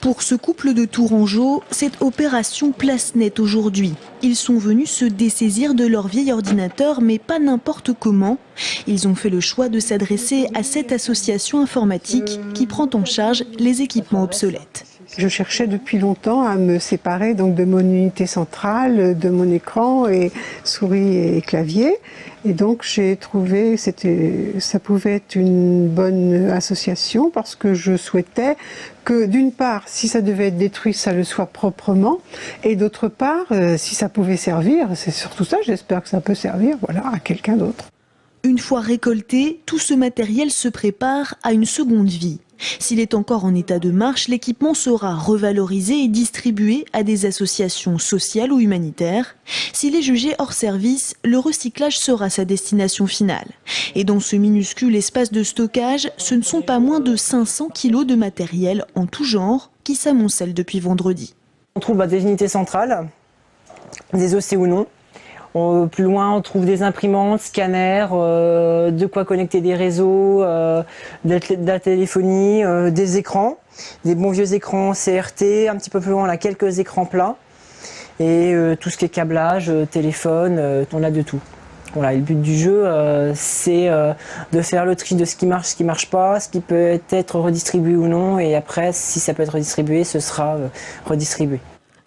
Pour ce couple de Tourangeau, c'est opération place nette aujourd'hui. Ils sont venus se dessaisir de leur vieil ordinateur, mais pas n'importe comment. Ils ont fait le choix de s'adresser à cette association informatique qui prend en charge les équipements obsolètes. Je cherchais depuis longtemps à me séparer donc de mon unité centrale, de mon écran et souris et clavier. Et donc j'ai trouvé ça pouvait être une bonne association parce que je souhaitais que d'une part, si ça devait être détruit, ça le soit proprement, et d'autre part, si ça pouvait servir, c'est surtout ça, j'espère que ça peut servir, voilà, à quelqu'un d'autre. Une fois récolté, tout ce matériel se prépare à une seconde vie. S'il est encore en état de marche, l'équipement sera revalorisé et distribué à des associations sociales ou humanitaires. S'il est jugé hors service, le recyclage sera sa destination finale. Et dans ce minuscule espace de stockage, ce ne sont pas moins de 500 kilos de matériel en tout genre qui s'amoncellent depuis vendredi. On trouve des unités centrales, des OC ou non. Plus loin, on trouve des imprimantes, scanners, de quoi connecter des réseaux, de la téléphonie, des écrans, des bons vieux écrans CRT. Un petit peu plus loin, on a quelques écrans plats. Et tout ce qui est câblage, téléphone, on a de tout. Voilà, et le but du jeu, c'est de faire le tri de ce qui marche pas, ce qui peut être redistribué ou non. Et après, si ça peut être redistribué, ce sera redistribué.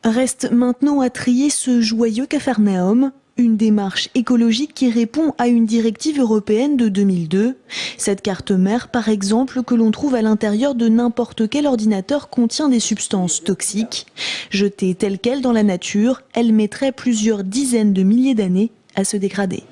Reste maintenant à trier ce joyeux capharnaüm. Une démarche écologique qui répond à une directive européenne de 2002. Cette carte mère, par exemple, que l'on trouve à l'intérieur de n'importe quel ordinateur, contient des substances toxiques. Jetée telle qu'elle dans la nature, elle mettrait plusieurs dizaines de milliers d'années à se dégrader.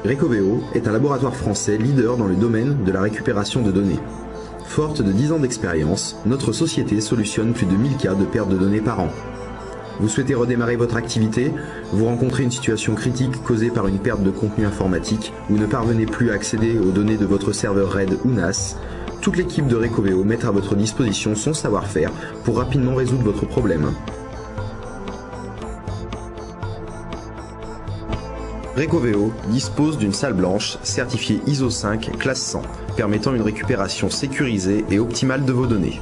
Recoveo est un laboratoire français leader dans le domaine de la récupération de données. Forte de 10 ans d'expérience, notre société solutionne plus de 1000 cas de perte de données par an. Vous souhaitez redémarrer votre activité? Vous rencontrez une situation critique causée par une perte de contenu informatique ou ne parvenez plus à accéder aux données de votre serveur RAID ou NAS? Toute l'équipe de Recoveo met à votre disposition son savoir-faire pour rapidement résoudre votre problème. Recoveo dispose d'une salle blanche certifiée ISO 5 classe 100, permettant une récupération sécurisée et optimale de vos données.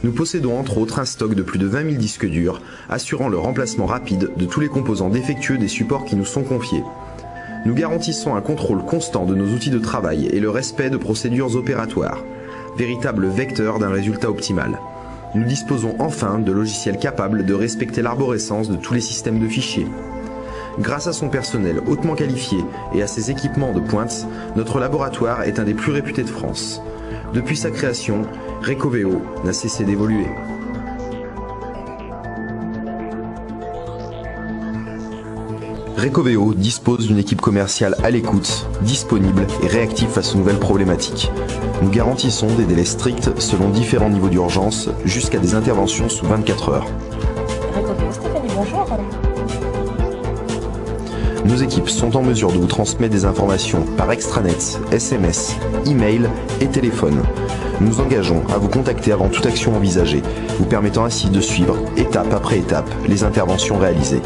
Nous possédons entre autres un stock de plus de 20 000 disques durs, assurant le remplacement rapide de tous les composants défectueux des supports qui nous sont confiés. Nous garantissons un contrôle constant de nos outils de travail et le respect de procédures opératoires, véritable vecteur d'un résultat optimal. Nous disposons enfin de logiciels capables de respecter l'arborescence de tous les systèmes de fichiers. Grâce à son personnel hautement qualifié et à ses équipements de pointe, notre laboratoire est un des plus réputés de France. Depuis sa création, Recoveo n'a cessé d'évoluer. Recoveo dispose d'une équipe commerciale à l'écoute, disponible et réactive face aux nouvelles problématiques. Nous garantissons des délais stricts selon différents niveaux d'urgence jusqu'à des interventions sous 24 heures. Recoveo, Stéphanie, bonjour. Nos équipes sont en mesure de vous transmettre des informations par extranet, SMS, email et téléphone. Nous nous engageons à vous contacter avant toute action envisagée, vous permettant ainsi de suivre, étape après étape, les interventions réalisées.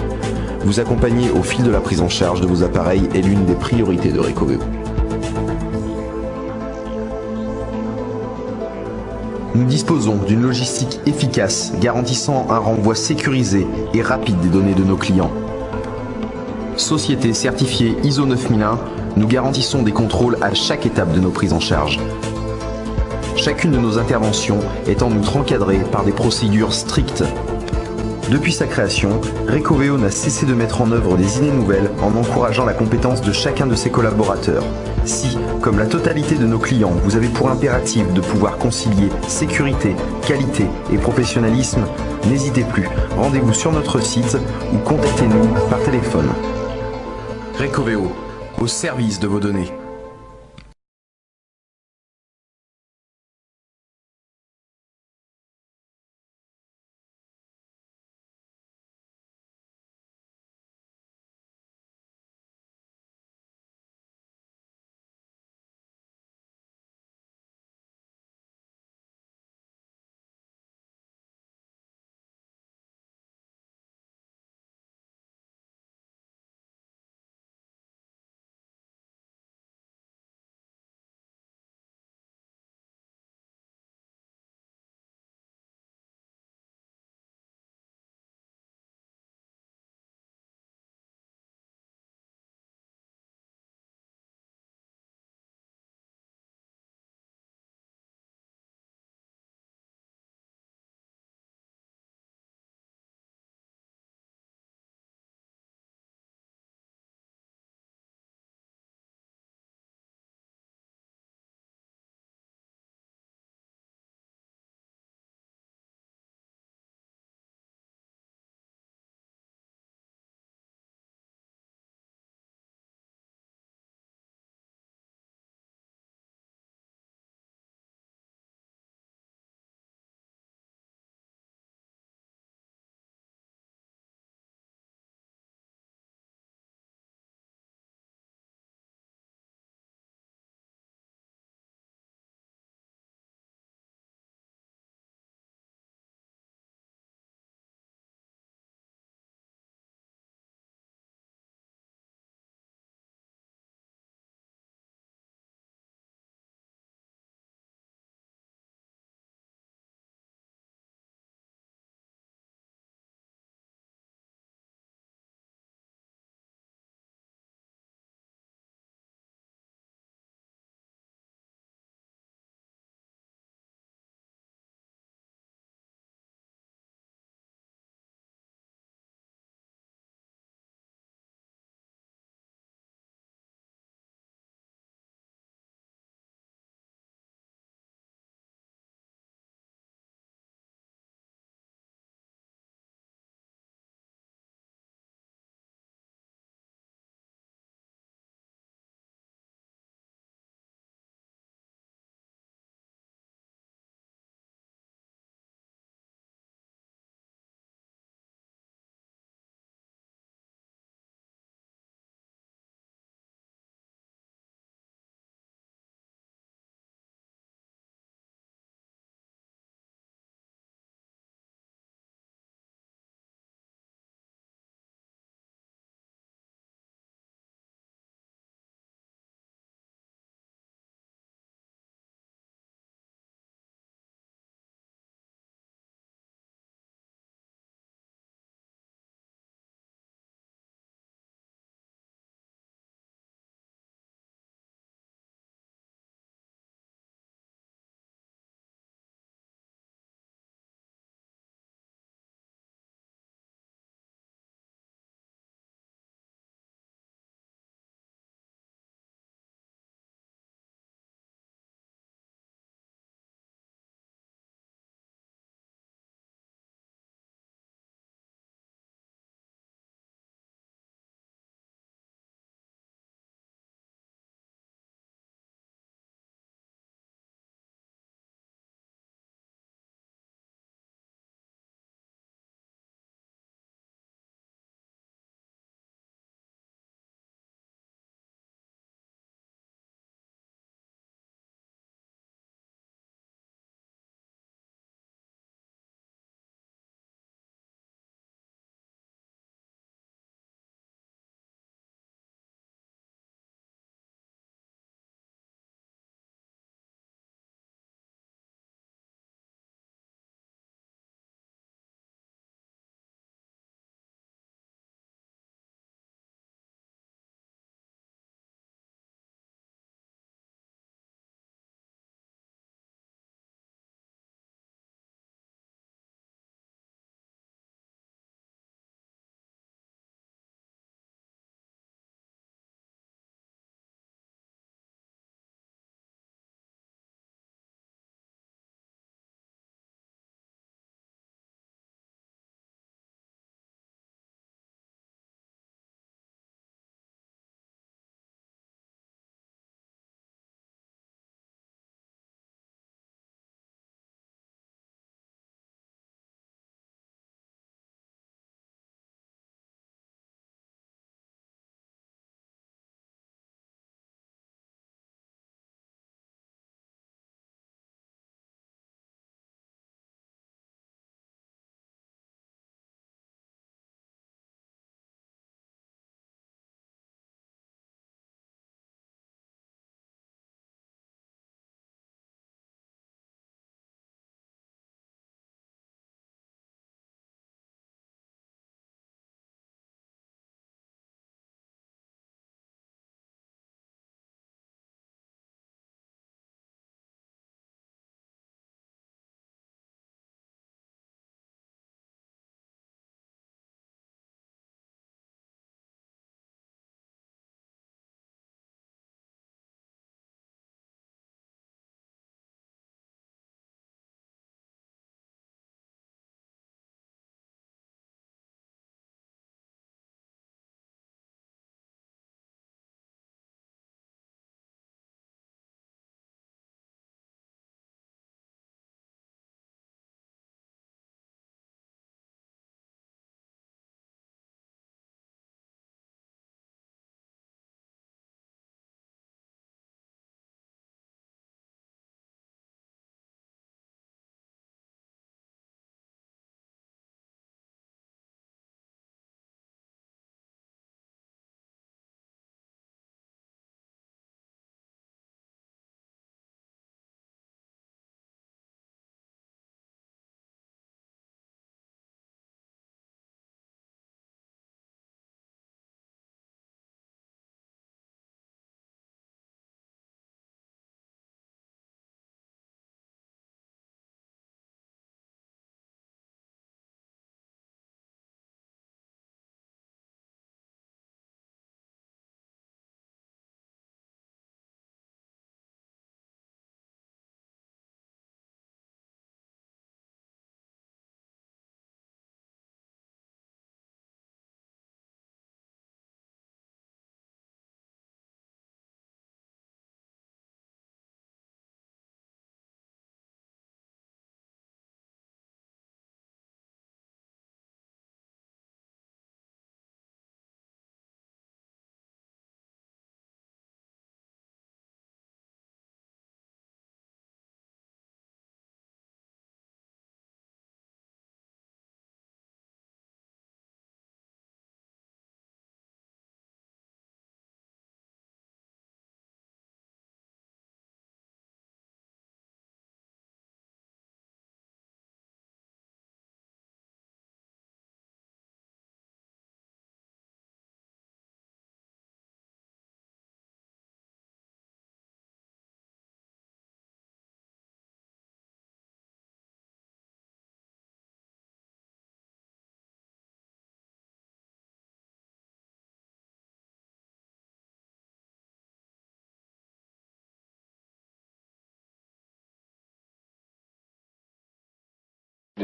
Vous accompagner au fil de la prise en charge de vos appareils est l'une des priorités de Recoveo. Nous disposons d'une logistique efficace garantissant un renvoi sécurisé et rapide des données de nos clients. Société certifiée ISO 9001, nous garantissons des contrôles à chaque étape de nos prises en charge. Chacune de nos interventions est en outre encadrée par des procédures strictes. Depuis sa création, Recoveo n'a cessé de mettre en œuvre des idées nouvelles en encourageant la compétence de chacun de ses collaborateurs. Si, comme la totalité de nos clients, vous avez pour impératif de pouvoir concilier sécurité, qualité et professionnalisme, n'hésitez plus, rendez-vous sur notre site ou contactez-nous par téléphone. Recoveo, au service de vos données.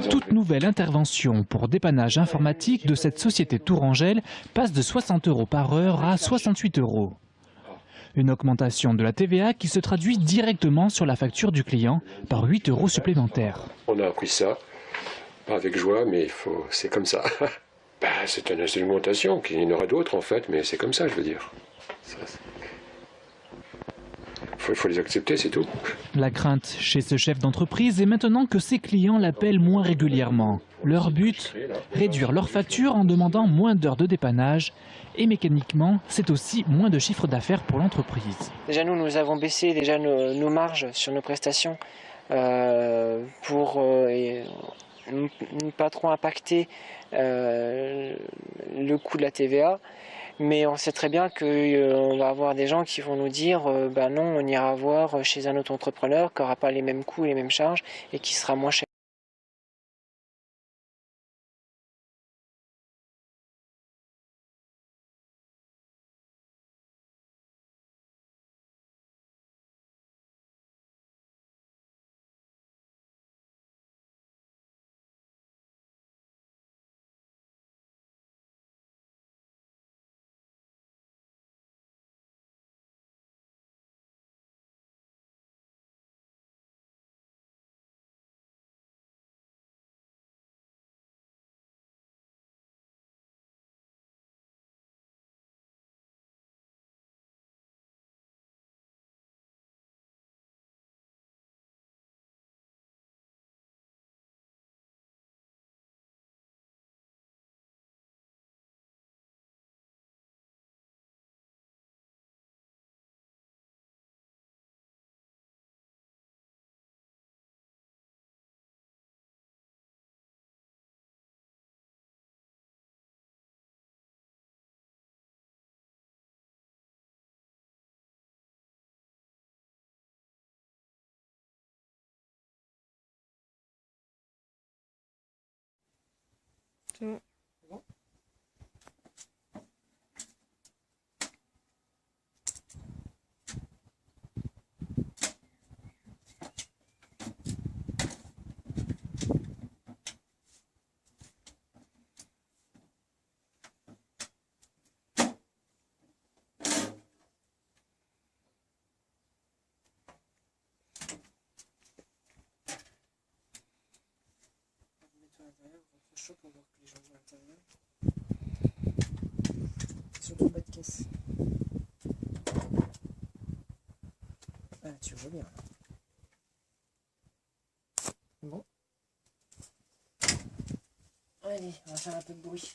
Toute nouvelle intervention pour dépannage informatique de cette société tourangelle passe de 60 € par heure à 68 €. Une augmentation de la TVA qui se traduit directement sur la facture du client par 8 € supplémentaires. On a appris ça, pas avec joie, mais c'est comme ça. C'est une augmentation, qu'il y en aura d'autres en fait, mais c'est comme ça, je veux dire. Il faut les accepter, c'est tout. La crainte chez ce chef d'entreprise est maintenant que ses clients l'appellent moins régulièrement. Leur but, réduire leurs factures en demandant moins d'heures de dépannage. Et mécaniquement, c'est aussi moins de chiffre d'affaires pour l'entreprise. Déjà nous avons baissé déjà nos marges sur nos prestations pour ne pas trop impacter le coût de la TVA. Mais on sait très bien qu'on va avoir des gens qui vont nous dire ben non, on ira voir chez un autre entrepreneur qui n'aura pas les mêmes coûts, les mêmes charges et qui sera moins cher. C'est bon. Chaud pour voir que les gens vont à l'intérieur. Surtout le bas de caisse. Ah, tu vois bien. Bon. Allez, on va faire un peu de bruit.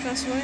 Fais un sourire.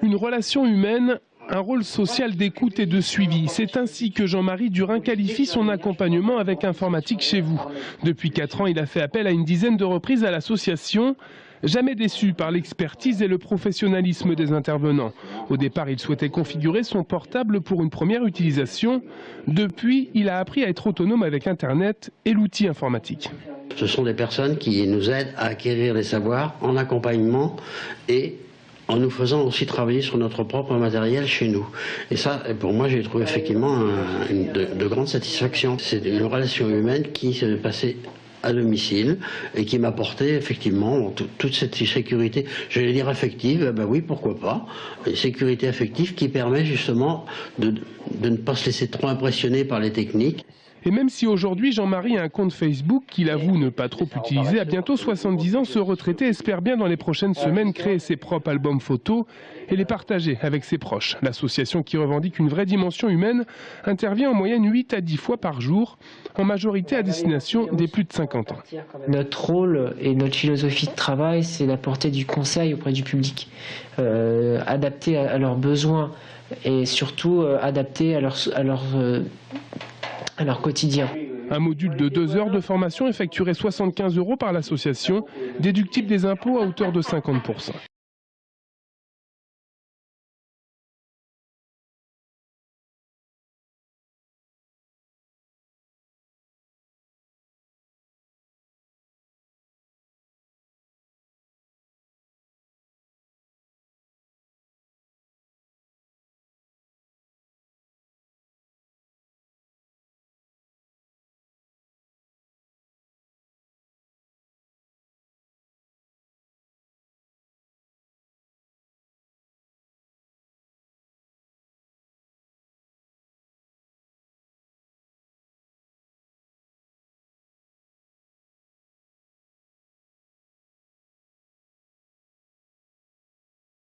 Une relation humaine, un rôle social d'écoute et de suivi. C'est ainsi que Jean-Marie Durin qualifie son accompagnement avec Informatique chez vous. Depuis 4 ans, il a fait appel à une dizaine de reprises à l'association. Jamais déçu par l'expertise et le professionnalisme des intervenants. Au départ, il souhaitait configurer son portable pour une première utilisation. Depuis, il a appris à être autonome avec Internet et l'outil informatique. Ce sont des personnes qui nous aident à acquérir les savoirs en accompagnement et en nous faisant aussi travailler sur notre propre matériel chez nous. Et ça, pour moi, j'ai trouvé effectivement de grande satisfaction. C'est une relation humaine qui s'est passée à domicile et qui m'apportait effectivement toute cette sécurité, j'allais dire affective, ben oui, pourquoi pas, une sécurité affective qui permet justement de ne pas se laisser trop impressionner par les techniques. Et même si aujourd'hui Jean-Marie a un compte Facebook qu'il avoue ne pas trop utiliser, à bientôt 70 ans, ce retraité espère bien dans les prochaines semaines créer ses propres albums photos et les partager avec ses proches. L'association, qui revendique une vraie dimension humaine, intervient en moyenne 8 à 10 fois par jour, en majorité à destination des plus de 50 ans. Notre rôle et notre philosophie de travail, c'est d'apporter du conseil auprès du public, adapté à leurs besoins et surtout adapté à leur quotidien. Un module de 2 heures de formation effectuerait 75 € par l'association, déductible des impôts à hauteur de 50%.